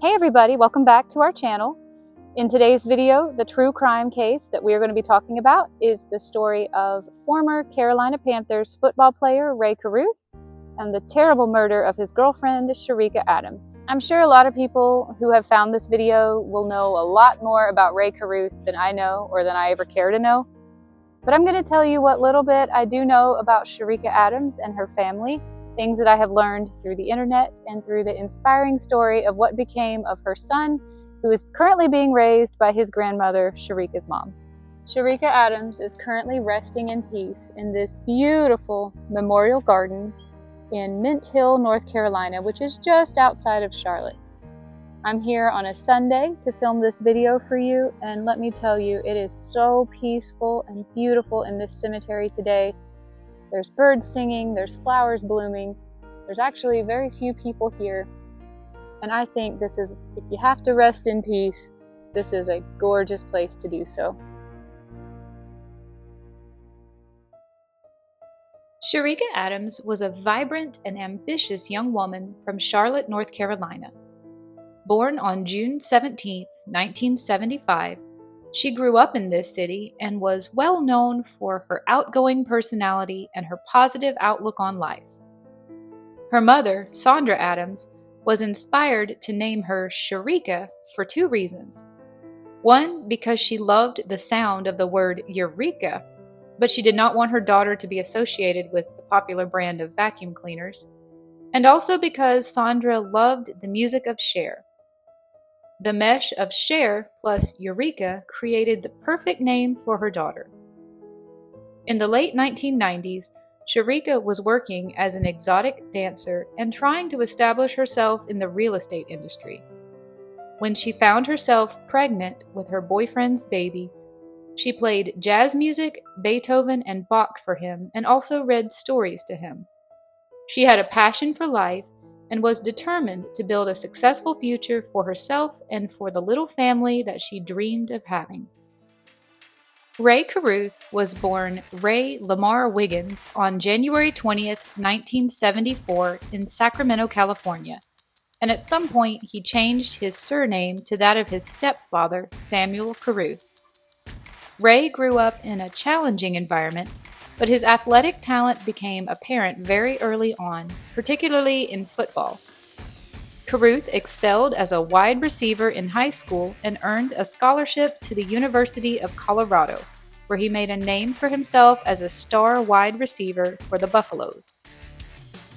Hey everybody, welcome back to our channel. In today's video, the true crime case that we are going to be talking about is the story of former Carolina Panthers football player RAE CARRUTH and the terrible murder of his girlfriend CHERICA Adams. I'm sure a lot of people who have found this video will know a lot more about RAE CARRUTH than I know or than I ever care to know. But I'm going to tell you what little bit I do know about CHERICA Adams and her family, things that I have learned through the internet and through the inspiring story of what became of her son, who is currently being raised by his grandmother, CHERICA's mom. CHERICA Adams is currently resting in peace in this beautiful memorial garden in Mint Hill, North Carolina, which is just outside of Charlotte. I'm here on a Sunday to film this video for you, and let me tell you, it is so peaceful and beautiful in this cemetery today. There's birds singing, there's flowers blooming, there's actually very few people here, and I think this is, if you have to rest in peace, this is a gorgeous place to do so. CHERICA Adams was a vibrant and ambitious young woman from Charlotte, North Carolina. Born on June 17, 1975, she grew up in this city and was well known for her outgoing personality and her positive outlook on life. Her mother, Sandra Adams, was inspired to name her CHERICA for two reasons. One, because she loved the sound of the word Eureka, but she did not want her daughter to be associated with the popular brand of vacuum cleaners, and also because Sandra loved the music of Cher. The mesh of Cher plus Eureka created the perfect name for her daughter. In the late 1990s, CHERICA was working as an exotic dancer and trying to establish herself in the real estate industry. When she found herself pregnant with her boyfriend's baby, she played jazz music, Beethoven, and Bach for him, and also read stories to him. She had a passion for life and was determined to build a successful future for herself and for the little family that she dreamed of having. RAE CARRUTH was born Ray Lamar Wiggins on January 20, 1974 in Sacramento, California, and at some point he changed his surname to that of his stepfather, Samuel CARRUTH. Ray grew up in a challenging environment, but his athletic talent became apparent very early on, particularly in football. CARRUTH excelled as a wide receiver in high school and earned a scholarship to the University of Colorado, where he made a name for himself as a star wide receiver for the Buffaloes.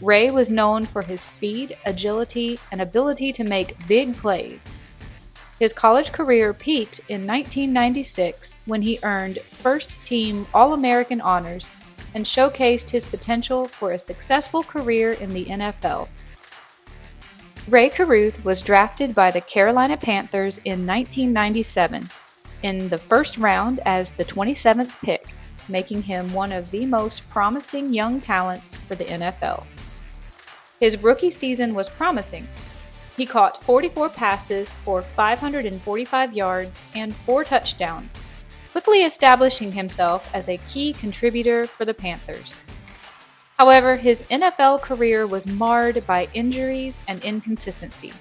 Ray was known for his speed, agility, and ability to make big plays. His college career peaked in 1996 when he earned first-team All-American honors and showcased his potential for a successful career in the NFL. RAE CARRUTH was drafted by the Carolina Panthers in 1997 in the first round as the 27th pick, making him one of the most promising young talents for the NFL. His rookie season was promising. He caught 44 passes for 545 yards and 4 touchdowns, quickly establishing himself as a key contributor for the Panthers. However, his NFL career was marred by injuries and inconsistency.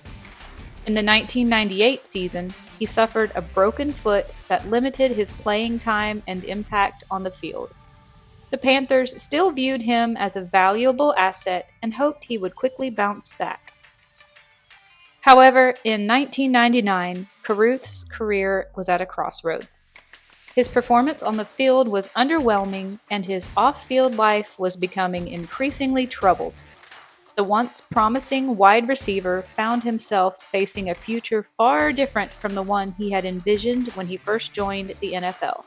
In the 1998 season, he suffered a broken foot that limited his playing time and impact on the field. The Panthers still viewed him as a valuable asset and hoped he would quickly bounce back. However, in 1999, CARRUTH's career was at a crossroads. His performance on the field was underwhelming, and his off-field life was becoming increasingly troubled. The once promising wide receiver found himself facing a future far different from the one he had envisioned when he first joined the NFL.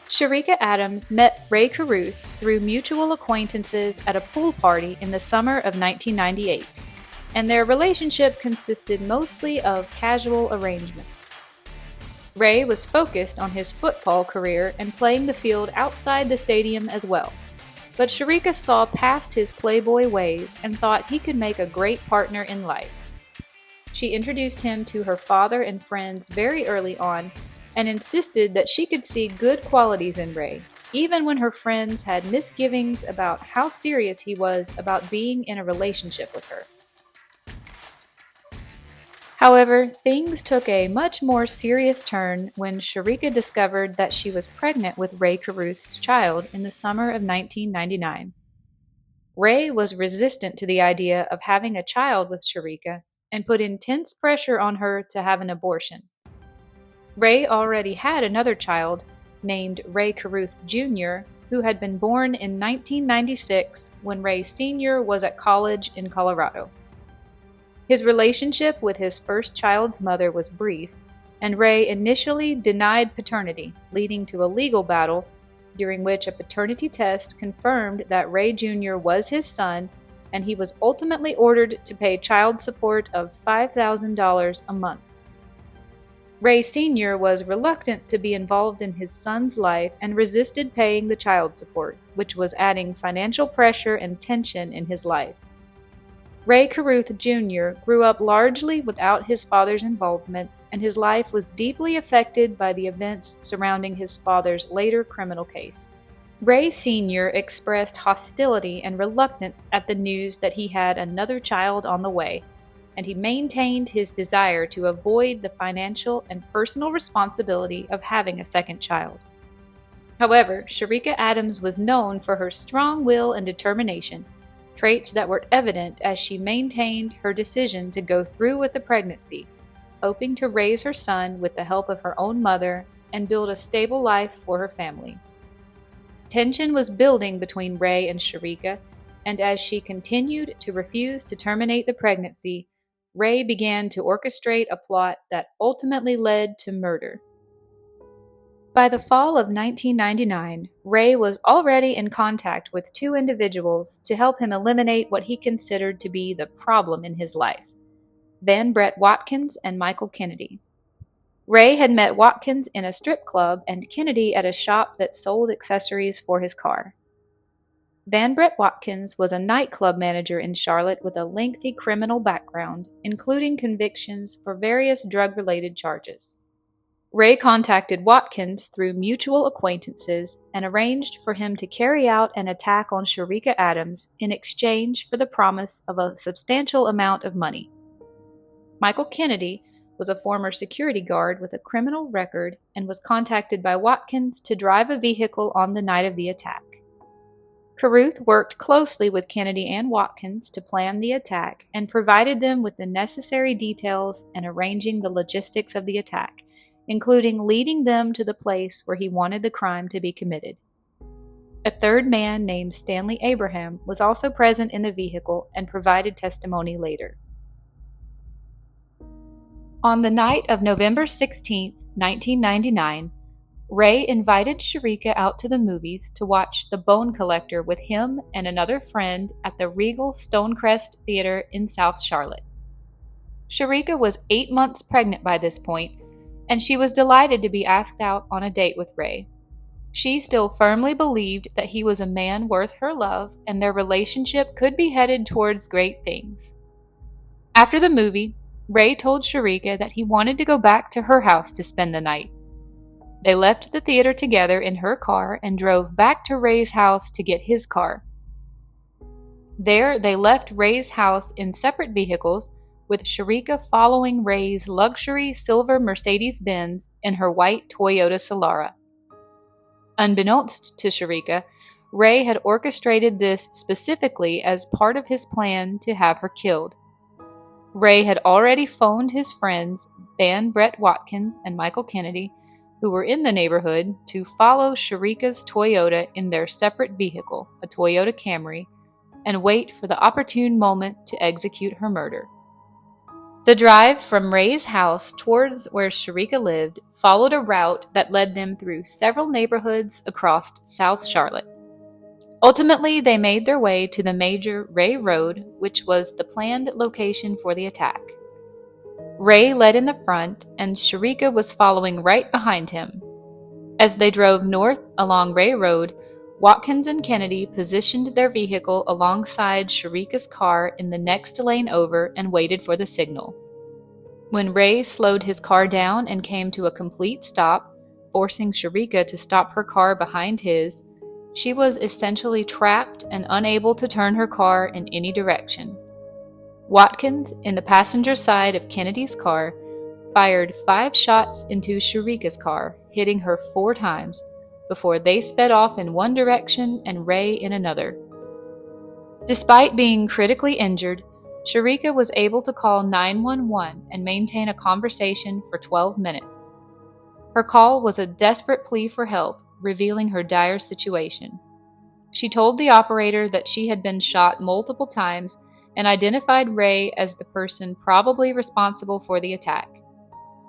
CHERICA Adams met RAE CARRUTH through mutual acquaintances at a pool party in the summer of 1998, and their relationship consisted mostly of casual arrangements. Ray was focused on his football career and playing the field outside the stadium as well, but CHERICA saw past his playboy ways and thought he could make a great partner in life. She introduced him to her father and friends very early on, and insisted that she could see good qualities in Ray, even when her friends had misgivings about how serious he was about being in a relationship with her. However, things took a much more serious turn when CHERICA discovered that she was pregnant with RAE CARRUTH's child in the summer of 1999. RAE was resistant to the idea of having a child with CHERICA and put intense pressure on her to have an abortion. RAE already had another child, named RAE CARRUTH Jr., who had been born in 1996 when RAE Sr. was at college in Colorado. His relationship with his first child's mother was brief, and RAE initially denied paternity, leading to a legal battle during which a paternity test confirmed that RAE Jr. was his son, and he was ultimately ordered to pay child support of $5,000 a month. RAE Sr. was reluctant to be involved in his son's life and resisted paying the child support, which was adding financial pressure and tension in his life. RAE CARRUTH Jr. grew up largely without his father's involvement, and his life was deeply affected by the events surrounding his father's later criminal case. RAE Sr. expressed hostility and reluctance at the news that he had another child on the way, and he maintained his desire to avoid the financial and personal responsibility of having a second child. However, CHERICA Adams was known for her strong will and determination, traits that were evident as she maintained her decision to go through with the pregnancy, hoping to raise her son with the help of her own mother and build a stable life for her family. Tension was building between RAE and CHERICA, and as she continued to refuse to terminate the pregnancy, RAE began to orchestrate a plot that ultimately led to murder. By the fall of 1999, RAE was already in contact with two individuals to help him eliminate what he considered to be the problem in his life: Van Brett Watkins and Michael Kennedy. RAE had met Watkins in a strip club and Kennedy at a shop that sold accessories for his car. Van Brett Watkins was a nightclub manager in Charlotte with a lengthy criminal background, including convictions for various drug-related charges. RAE contacted Watkins through mutual acquaintances and arranged for him to carry out an attack on CHERICA Adams in exchange for the promise of a substantial amount of money. Michael Kennedy was a former security guard with a criminal record and was contacted by Watkins to drive a vehicle on the night of the attack. CARRUTH worked closely with Kennedy and Watkins to plan the attack and provided them with the necessary details and arranging the logistics of the attack, including leading them to the place where he wanted the crime to be committed. A third man named Stanley Abraham was also present in the vehicle and provided testimony later. On the night of November 16, 1999, RAE invited CHERICA out to the movies to watch The Bone Collector with him and another friend at the Regal Stonecrest Theater in South Charlotte. CHERICA was 8 months pregnant by this point, and she was delighted to be asked out on a date with RAE. She still firmly believed that he was a man worth her love and their relationship could be headed towards great things. After the movie, RAE told CHERICA that he wanted to go back to her house to spend the night. They left the theater together in her car and drove back to RAE's house to get his car. There, they left RAE's house in separate vehicles, with CHERICA following RAE's luxury silver Mercedes-Benz and her white Toyota Solara. Unbeknownst to CHERICA, RAE had orchestrated this specifically as part of his plan to have her killed. RAE had already phoned his friends Van Brett Watkins and Michael Kennedy, who were in the neighborhood, to follow CHERICA's Toyota in their separate vehicle, a Toyota Camry, and wait for the opportune moment to execute her murder. The drive from RAE's house towards where CHERICA lived followed a route that led them through several neighborhoods across South Charlotte. Ultimately, they made their way to the major RAE Road, which was the planned location for the attack. RAE led in the front, and CHERICA was following right behind him. As they drove north along RAE Road, Watkins and Kennedy positioned their vehicle alongside CHERICA's car in the next lane over and waited for the signal. When RAE slowed his car down and came to a complete stop, forcing CHERICA to stop her car behind his, she was essentially trapped and unable to turn her car in any direction. Watkins, in the passenger side of Kennedy's car, fired 5 shots into CHERICA's car, hitting her 4 times, before they sped off in one direction and RAE in another. Despite being critically injured, CHERICA was able to call 911 and maintain a conversation for 12 minutes. Her call was a desperate plea for help, revealing her dire situation. She told the operator that she had been shot multiple times and identified RAE as the person probably responsible for the attack.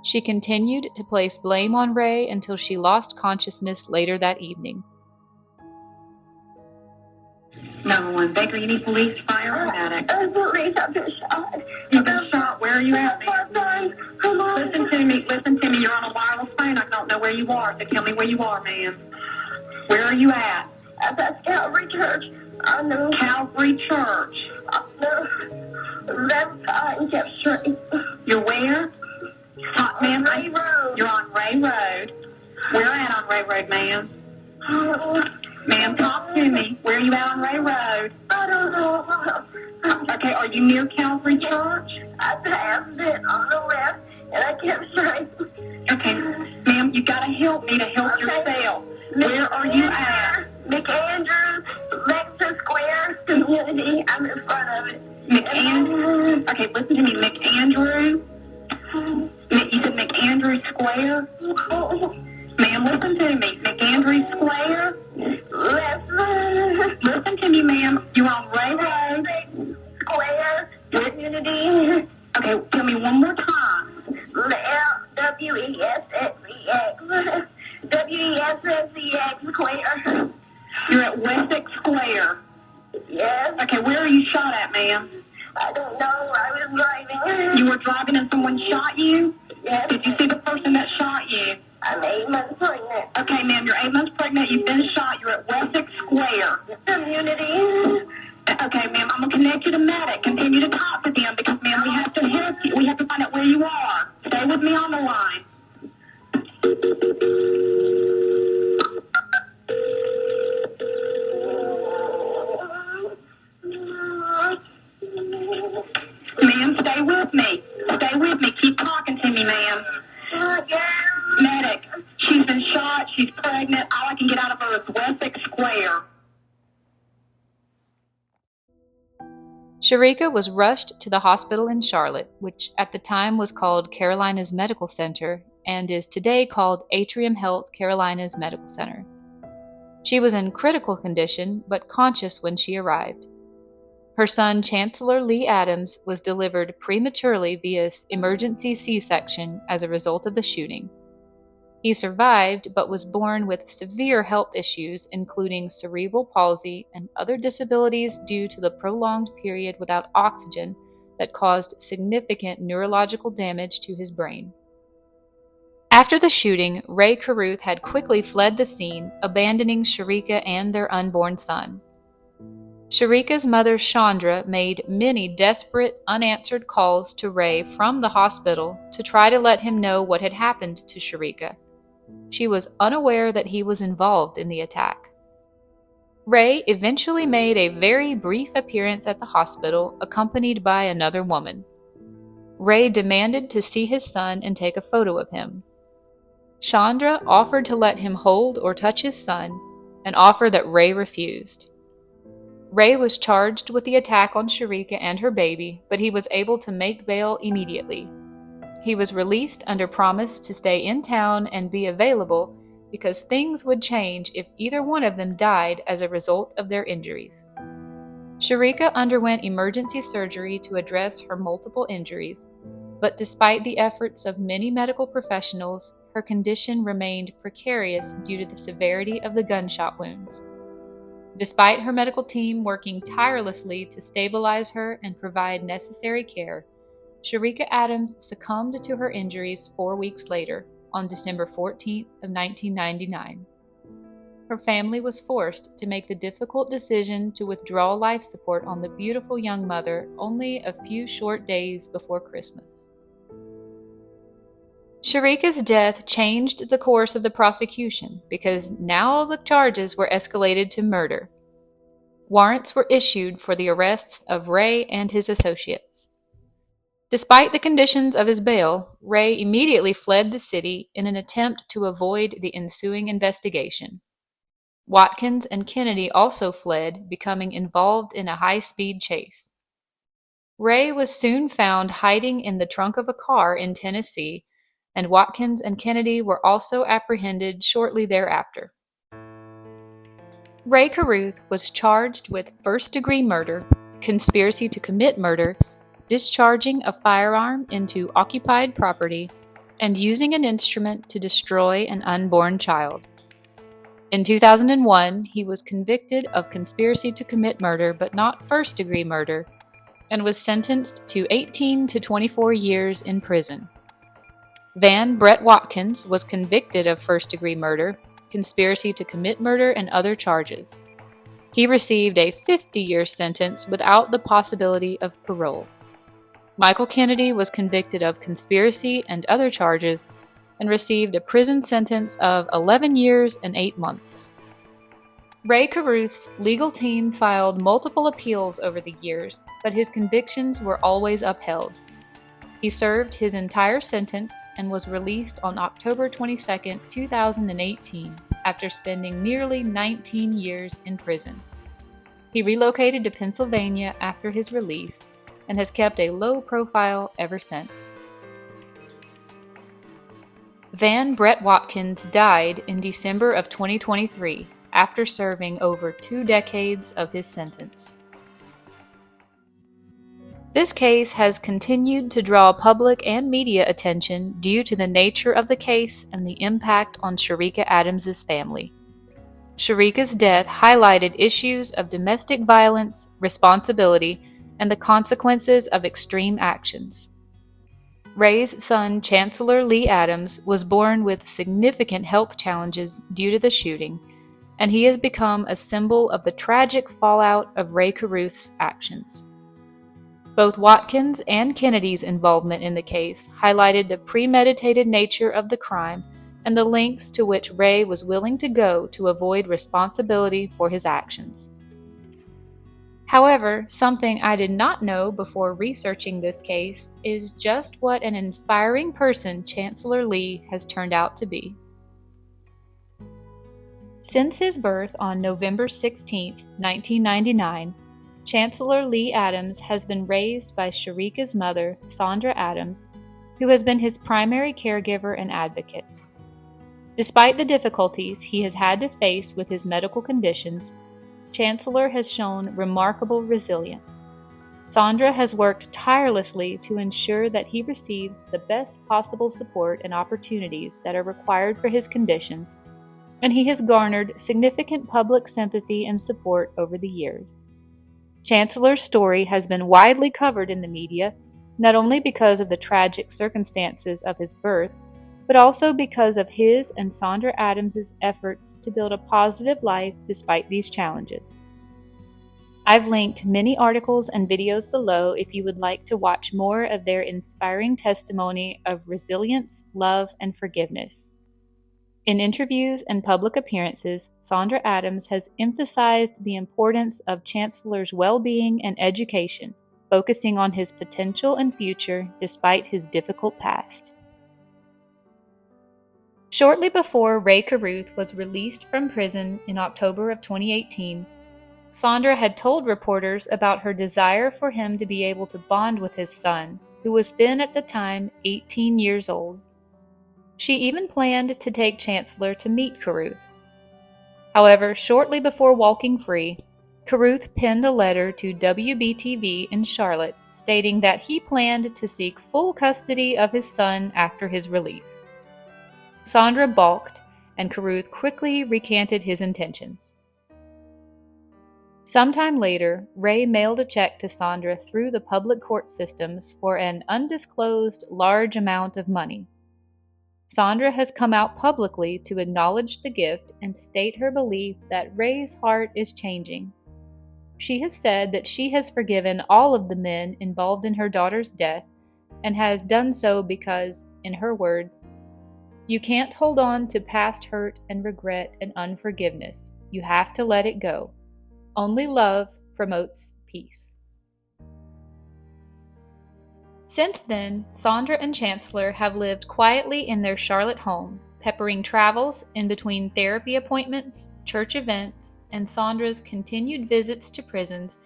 She continued to place blame on RAE until she lost consciousness later that evening. 911, Baker, you need police, fire, or medic? Police, I've been shot. You've been shot. Where are you at, ma'am? Come on. Listen to me. You're on a wireless phone. I don't know where you are, so tell me where you are, ma'am. Where are you at? At that Calvary Church. I know. Calvary Church. Left side and kept straight. You're where? Ma'am, Ray Road. You're on Ray Road. Where at on Ray Road, ma'am? Ma'am, talk to me. Where are you at on Ray Road? I don't know. Okay, are you near Calvary Church? I passed it on the left, and I kept straight. Okay, ma'am, you gotta help me to help yourself. Where are you at? McAndrews, Lexus Square, Community. I'm in front of it. McAndrew? Okay, listen to me. McAndrew? You said McAndrew Square? Ma'am, listen to me. McAndrew Square? Listen to me, ma'am. You're on Ray Road. Square, Community. Okay, tell me one more time. WESSEX. WESSEX Square. You're at Wessex Square. Yes. Okay, where are you shot at, ma'am? I don't know. I was driving. You were driving and someone shot you? Yes. Did you see the person that shot you? I'm 8 months pregnant. Okay, ma'am, you're 8 months pregnant. You've been shot. You're at Wessex Square. Community. Okay, ma'am, I'm going to connect you to medic. Continue to talk to them because, ma'am, we have to help you. We have to find out where you are. Stay with me on the line. Ma'am, stay with me. Stay with me. Keep talking to me, ma'am. Medic, she's been shot. She's pregnant. All I can get out of her is Wessex Square. CHERICA was rushed to the hospital in Charlotte, which at the time was called Carolina's Medical Center and is today called Atrium Health Carolina's Medical Center. She was in critical condition but conscious when she arrived. Her son, Chancellor Lee Adams, was delivered prematurely via emergency C-section as a result of the shooting. He survived but was born with severe health issues, including cerebral palsy and other disabilities due to the prolonged period without oxygen that caused significant neurological damage to his brain. After the shooting, RAE CARRUTH had quickly fled the scene, abandoning CHERICA and their unborn son. CHERICA's mother, Chandra, made many desperate, unanswered calls to RAE from the hospital to try to let him know what had happened to CHERICA. She was unaware that he was involved in the attack. RAE eventually made a very brief appearance at the hospital, accompanied by another woman. RAE demanded to see his son and take a photo of him. Chandra offered to let him hold or touch his son, an offer that RAE refused. RAE was charged with the attack on CHERICA and her baby, but he was able to make bail immediately. He was released under promise to stay in town and be available because things would change if either one of them died as a result of their injuries. CHERICA underwent emergency surgery to address her multiple injuries, but despite the efforts of many medical professionals, her condition remained precarious due to the severity of the gunshot wounds. Despite her medical team working tirelessly to stabilize her and provide necessary care, CHERICA Adams succumbed to her injuries 4 weeks later, on December 14th of 1999. Her family was forced to make the difficult decision to withdraw life support on the beautiful young mother only a few short days before Christmas. CHERICA's death changed the course of the prosecution because now the charges were escalated to murder. Warrants were issued for the arrests of RAE and his associates. Despite the conditions of his bail, RAE immediately fled the city in an attempt to avoid the ensuing investigation. Watkins and Kennedy also fled, becoming involved in a high-speed chase. RAE was soon found hiding in the trunk of a car in Tennessee, and Watkins and Kennedy were also apprehended shortly thereafter. RAE CARRUTH was charged with first-degree murder, conspiracy to commit murder, discharging a firearm into occupied property, and using an instrument to destroy an unborn child. In 2001, he was convicted of conspiracy to commit murder but not first-degree murder, and was sentenced to 18 to 24 years in prison. Van Brett Watkins was convicted of first-degree murder, conspiracy to commit murder, and other charges. He received a 50-year sentence without the possibility of parole. Michael Kennedy was convicted of conspiracy and other charges and received a prison sentence of 11 years and 8 months. RAE CARRUTH's legal team filed multiple appeals over the years, but his convictions were always upheld. He served his entire sentence and was released on October 22, 2018, after spending nearly 19 years in prison. He relocated to Pennsylvania after his release and has kept a low profile ever since. Van Brett Watkins died in December of 2023 after serving over 2 decades of his sentence. This case has continued to draw public and media attention due to the nature of the case and the impact on CHERICA Adams's family. CHERICA's death highlighted issues of domestic violence, responsibility, and the consequences of extreme actions. RAE's son, Chancellor Lee Adams, was born with significant health challenges due to the shooting, and he has become a symbol of the tragic fallout of RAE CARRUTH's actions. Both Watkins and Kennedy's involvement in the case highlighted the premeditated nature of the crime and the lengths to which RAE was willing to go to avoid responsibility for his actions. However, something I did not know before researching this case is just what an inspiring person Chancellor Lee has turned out to be. Since his birth on November 16, 1999, Chancellor Lee Adams has been raised by CHERICA's mother, Sandra Adams, who has been his primary caregiver and advocate. Despite the difficulties he has had to face with his medical conditions, Chancellor has shown remarkable resilience. Sandra has worked tirelessly to ensure that he receives the best possible support and opportunities that are required for his conditions, and he has garnered significant public sympathy and support over the years. Chancellor's story has been widely covered in the media, not only because of the tragic circumstances of his birth, but also because of his and Sandra Adams's efforts to build a positive life despite these challenges. I've linked many articles and videos below if you would like to watch more of their inspiring testimony of resilience, love, and forgiveness. In interviews and public appearances, Sandra Adams has emphasized the importance of Chancellor's well-being and education, focusing on his potential and future despite his difficult past. Shortly before RAE CARRUTH was released from prison in October of 2018, Sandra had told reporters about her desire for him to be able to bond with his son, who was then at the time 18 years old. She even planned to take Chancellor to meet CARRUTH. However, shortly before walking free, CARRUTH penned a letter to WBTV in Charlotte stating that he planned to seek full custody of his son after his release. Sandra balked, and CARRUTH quickly recanted his intentions. Sometime later, RAE mailed a check to Sandra through the public court systems for an undisclosed large amount of money. Sandra has come out publicly to acknowledge the gift and state her belief that RAE's heart is changing. She has said that she has forgiven all of the men involved in her daughter's death and has done so because, in her words, "You can't hold on to past hurt and regret and unforgiveness. You have to let it go. Only love promotes peace." Since then, Sandra and Chancellor have lived quietly in their Charlotte home, peppering travels in between therapy appointments, church events, and Sandra's continued visits to prisons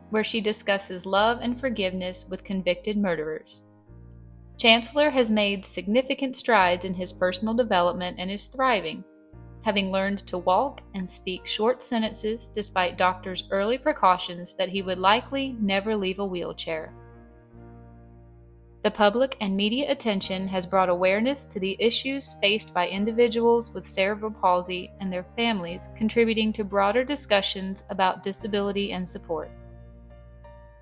where she discusses love and forgiveness with convicted murderers. Chancellor has made significant strides in his personal development and is thriving, having learned to walk and speak short sentences despite doctors' early precautions that he would likely never leave a wheelchair. The public and media attention has brought awareness to the issues faced by individuals with cerebral palsy and their families, contributing to broader discussions about disability and support.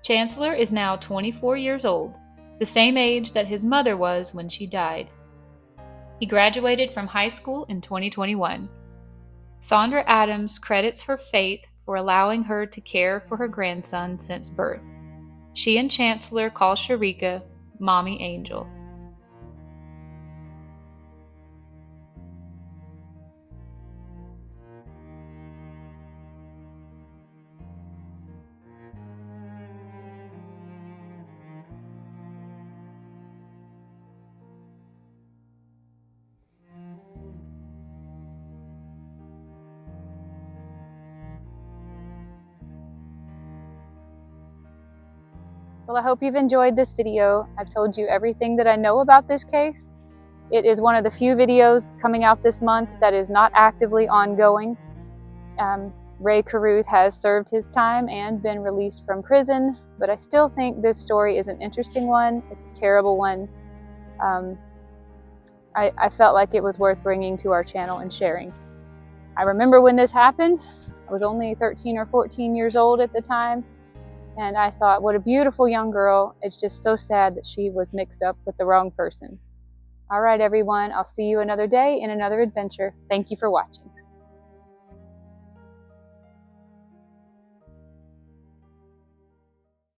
Chancellor is now 24 years old, the same age that his mother was when she died. He graduated from high school in 2021. Sandra Adams credits her faith for allowing her to care for her grandson since birth. She and Chancellor call CHERICA Mommy Angel. Well, I hope you've enjoyed this video. I've told you everything that I know about this case. It is one of the few videos coming out this month that is not actively ongoing. RAE CARRUTH has served his time and been released from prison, but I still think this story is an interesting one. It's a terrible one. I felt like it was worth bringing to our channel and sharing. I remember when this happened. I was only 13 or 14 years old at the time. And I thought, what a beautiful young girl. It's just so sad that she was mixed up with the wrong person. All right, everyone. I'll see you another day in another adventure. Thank you for watching.